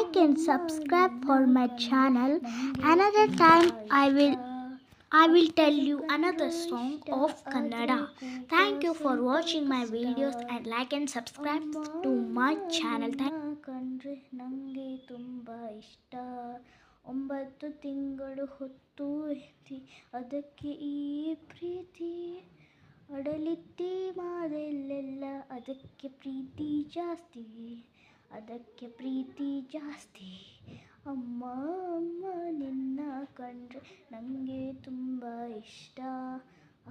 like and subscribe for my channel. Another time I will tell you another song of Kannada. Thank you for watching my videos and like and subscribe to my channel. ಕಂಡ್ರೆ ನನಗೆ ತುಂಬ ಇಷ್ಟ. 9 ತಿಂಗಳು ಹೊತ್ತು ಎತ್ತಿ ಅದಕ್ಕೆ ಈ ಪ್ರೀತಿ ಅಡಲಿತ್ತಿ ಮಾದಲ್ಲೆಲ್ಲ ಅದಕ್ಕೆ ಪ್ರೀತಿ ಜಾಸ್ತಿ, ಅದಕ್ಕೆ ಪ್ರೀತಿ ಜಾಸ್ತಿ. ಅಮ್ಮ ಅಮ್ಮ ನಿನ್ನ ಕಂಡ್ರೆ ನನಗೆ ತುಂಬ ಇಷ್ಟ.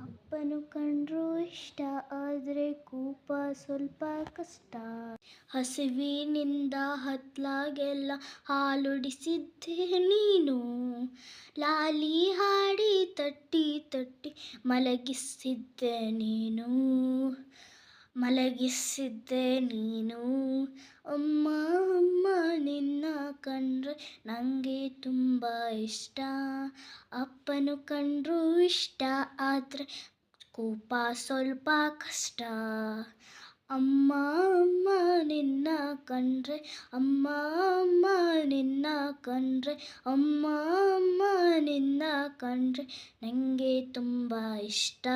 ಅಪ್ಪನು ಕಂಡ್ರು ಇಷ್ಟ ಆದರೆ ಕೋಪ ಸ್ವಲ್ಪ ಕಷ್ಟ. ಹಸಿವಿನಿಂದ ಹತ್ಲಾಗೆಲ್ಲ ಹಾಲುಡಿಸಿದ್ದೆ ನೀನು, ಲಾಲಿ ಹಾಡಿ ತಟ್ಟಿ ತಟ್ಟಿ ಮಲಗಿಸಿದ್ದೆ ನೀನು, ಮಲಗಿಸಿದ್ದೆ ನೀನು. ಅಮ್ಮ ಅಮ್ಮ ನಿನ್ನ ಕಂಡ್ರೆ ನನಗೆ ತುಂಬ ಇಷ್ಟ. ಅಪ್ಪನು ಕಂಡ್ರು ಇಷ್ಟ ಆದರೆ ಕೋಪ ಸ್ವಲ್ಪ ಕಷ್ಟ. ಅಮ್ಮ ಅಮ್ಮ ನಿನ್ನ ಕಂಡ್ರೆ, ಅಮ್ಮ ಅಮ್ಮ ನಿನ್ನ ಕಂಡ್ರೆ, ಅಮ್ಮ ಅಮ್ಮ ನಿನ್ನ ಕಂಡ್ರೆ ನನಗೆ ತುಂಬ ಇಷ್ಟ.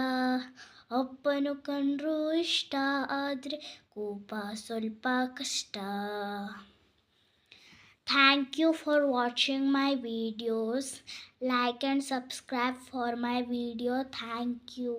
ಅಪ್ಪನು ಕಂಡ್ರು ಇಷ್ಟ ಆದರೆ ಕೋಪ ಸ್ವಲ್ಪ ಕಷ್ಟ. Thank you for watching my videos. Like and subscribe for my video. Thank you.